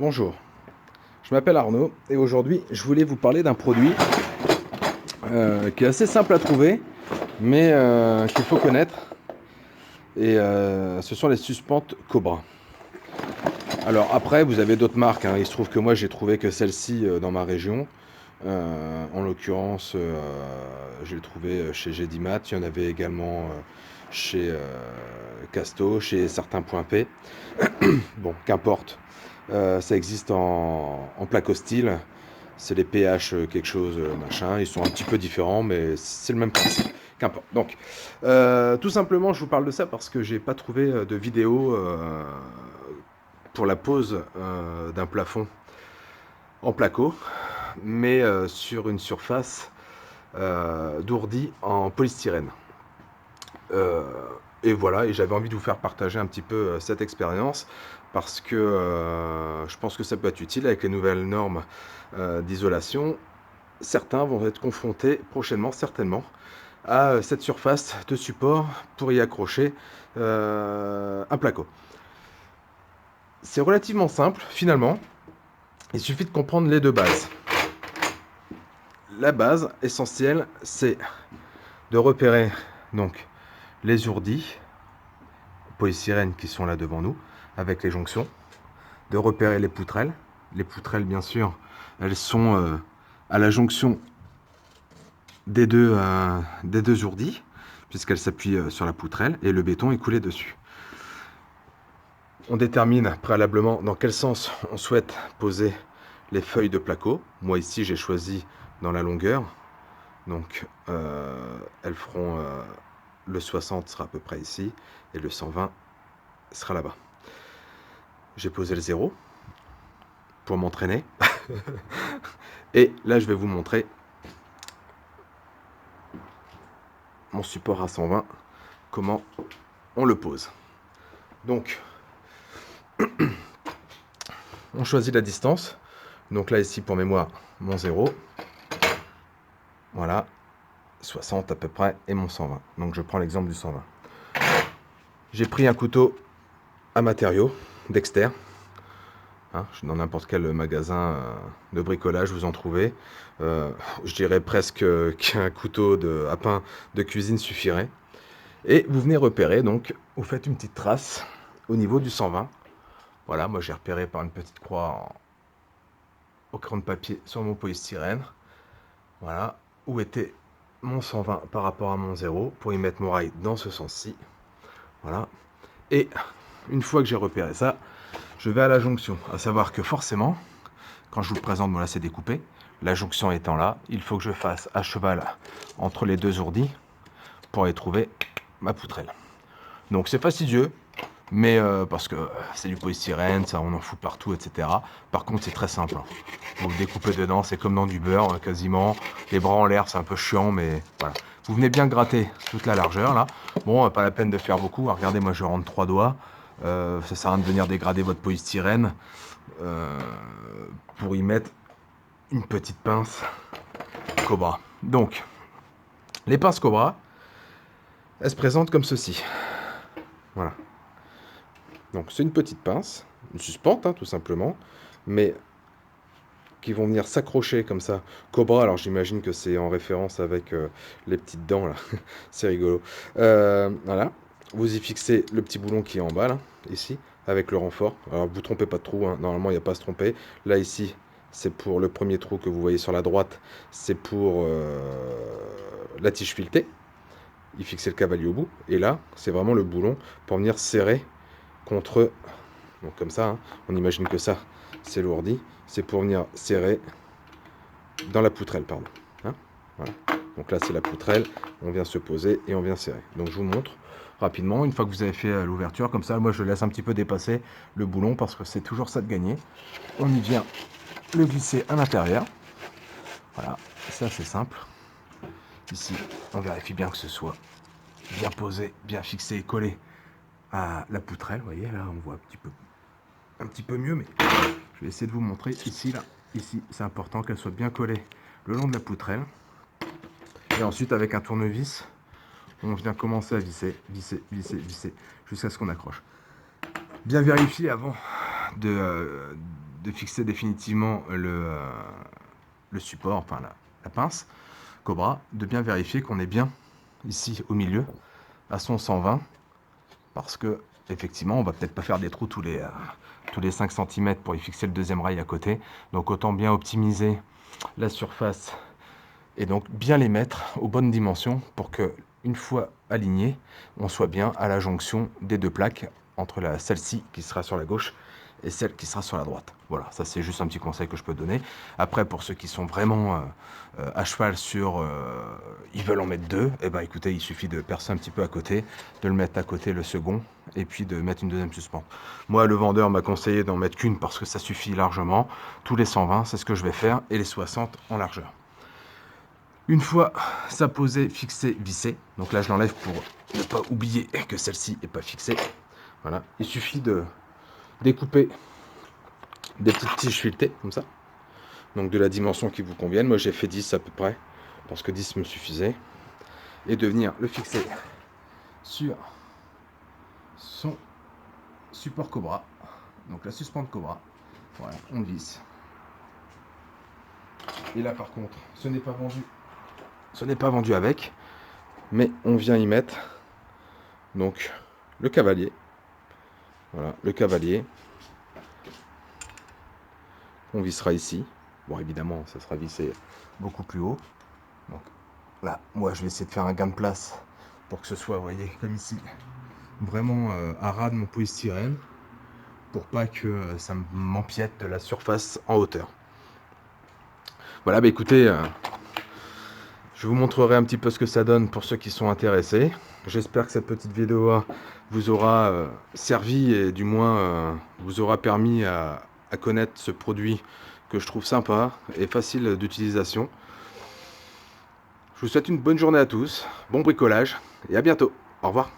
Bonjour, je m'appelle Arnaud et aujourd'hui je voulais vous parler d'un produit qui est assez simple à trouver mais qu'il faut connaître et ce sont les suspentes Cobra. Alors après vous avez d'autres marques, hein. Il se trouve que moi j'ai trouvé que celle-ci dans ma région. En l'occurrence je l'ai trouvé chez Gedimat, il y en avait également chez Casto, chez certains points P. Bon, qu'importe. Ça existe en plaque style. C'est les pH quelque chose machin. Ils sont un petit peu différents, mais c'est le même principe. Qu'importe. Donc, tout simplement, je vous parle de ça parce que j'ai pas trouvé de vidéo pour la pose d'un plafond en placo, mais sur une surface d'ourdi en polystyrène. Euh, et voilà, et j'avais envie de vous faire partager un petit peu cette expérience parce que je pense que ça peut être utile avec les nouvelles normes d'isolation. Certains vont être confrontés prochainement, certainement, à cette surface de support pour y accrocher un placo. C'est relativement simple finalement, il suffit de comprendre les deux bases. La base essentielle, c'est de repérer donc les ourdis polystyrène qui sont là devant nous, avec les jonctions, de repérer les poutrelles. Les poutrelles, bien sûr, elles sont à la jonction des deux ourdis, puisqu'elles s'appuient sur la poutrelle, et le béton est coulé dessus. On détermine préalablement dans quel sens on souhaite poser les feuilles de placo. Moi ici j'ai choisi dans la longueur, donc elles feront le 60 sera à peu près ici, et le 120 sera là-bas. J'ai posé le 0 pour m'entraîner. Et là, je vais vous montrer mon support à 120, comment on le pose. Donc, on choisit la distance. Donc là, ici, pour mémoire, mon 0. Voilà, 60 à peu près, et mon 120. Donc, je prends l'exemple du 120. J'ai pris un couteau à matériaux, Dexter. Hein, dans n'importe quel magasin de bricolage, vous en trouvez. Je dirais presque qu'un couteau à pain de cuisine suffirait. Et vous venez repérer, donc, vous faites une petite trace au niveau du 120. Voilà, moi j'ai repéré par une petite croix au crayon de papier sur mon polystyrène. Voilà, où était mon 120 par rapport à mon 0 pour y mettre mon rail dans ce sens-ci. Voilà. Et une fois que j'ai repéré ça, je vais à la jonction. À savoir que forcément, quand je vous le présente, voilà, c'est découpé. La jonction étant là, il faut que je fasse à cheval entre les deux ourdis pour y trouver ma poutrelle. Donc c'est fastidieux, mais parce que c'est du polystyrène, ça on en fout partout, etc. Par contre c'est très simple. Vous découpez dedans, c'est comme dans du beurre quasiment. Les bras en l'air, c'est un peu chiant, mais voilà. Vous venez bien gratter toute la largeur là. Bon, pas la peine de faire beaucoup. Regardez, moi je rentre 3 doigts. Ça sert à rien de venir dégrader votre polystyrène pour y mettre une petite pince Cobra. Donc, les pinces Cobra, elles se présentent comme ceci. Voilà. Donc c'est une petite pince, une suspente hein, tout simplement, mais qui vont venir s'accrocher comme ça. Cobra, alors j'imagine que c'est en référence avec les petites dents là, c'est rigolo. Voilà, vous y fixez le petit boulon qui est en bas là, ici, avec le renfort. Alors vous trompez pas de trou, hein. Normalement il n'y a pas à se tromper. Là ici, c'est pour le premier trou que vous voyez sur la droite, c'est pour la tige filetée. Il fixait le cavalier au bout, et là, c'est vraiment le boulon pour venir serrer contre. Donc comme ça, hein, on imagine que ça, c'est l'ourdi. C'est pour venir serrer dans la poutrelle, pardon. Hein, voilà. Donc là, c'est la poutrelle. On vient se poser et on vient serrer. Donc je vous montre rapidement. Une fois que vous avez fait l'ouverture, comme ça, moi, je laisse un petit peu dépasser le boulon parce que c'est toujours ça de gagner. On y vient le glisser à l'intérieur. Voilà, ça c'est simple. Ici, on vérifie bien que ce soit bien posé, bien fixé et collé à la poutrelle. Vous voyez, là, on voit un petit peu mieux, mais je vais essayer de vous montrer ici, là. Ici, c'est important qu'elle soit bien collée le long de la poutrelle. Et ensuite, avec un tournevis, on vient commencer à visser, visser, visser, visser, jusqu'à ce qu'on accroche. Bien vérifier avant de de fixer définitivement le support, enfin la pince Cobra, de bien vérifier qu'on est bien ici au milieu à son 120, parce que effectivement on va peut-être pas faire des trous tous les 5 cm pour y fixer le deuxième rail à côté, donc autant bien optimiser la surface et donc bien les mettre aux bonnes dimensions pour que, une fois aligné, on soit bien à la jonction des deux plaques entre celle-ci qui sera sur la gauche et celle qui sera sur la droite. Voilà, ça c'est juste un petit conseil que je peux donner. Après, pour ceux qui sont vraiment à cheval sur ils veulent en mettre deux, et ben écoutez, il suffit de percer un petit peu à côté, de le mettre à côté le second et puis de mettre une deuxième suspente. Moi, le vendeur m'a conseillé d'en mettre qu'une parce que ça suffit largement. Tous les 120, c'est ce que je vais faire, et les 60 en largeur. Une fois ça posé, fixé, vissé, donc là je l'enlève pour ne pas oublier que celle-ci n'est pas fixée. Voilà, il suffit de découper des petites tiges filetées comme ça, donc de la dimension qui vous convienne. Moi j'ai fait 10 à peu près, parce que 10 me suffisait, et de venir le fixer sur son support Cobra, donc la suspente Cobra. Voilà, on visse. Et là par contre, ce n'est pas vendu avec, mais on vient y mettre donc le cavalier. Voilà, le cavalier. On vissera ici. Bon, évidemment, ça sera vissé beaucoup plus haut. Donc là, moi, je vais essayer de faire un gain de place pour que ce soit, vous voyez, comme ici, vraiment à ras de mon polystyrène, pour pas que ça m'empiète de la surface en hauteur. Voilà, bah écoutez, je vous montrerai un petit peu ce que ça donne pour ceux qui sont intéressés. J'espère que cette petite vidéo vous aura servi, et du moins vous aura permis à connaître ce produit que je trouve sympa et facile d'utilisation. Je vous souhaite une bonne journée à tous, bon bricolage et à bientôt. Au revoir.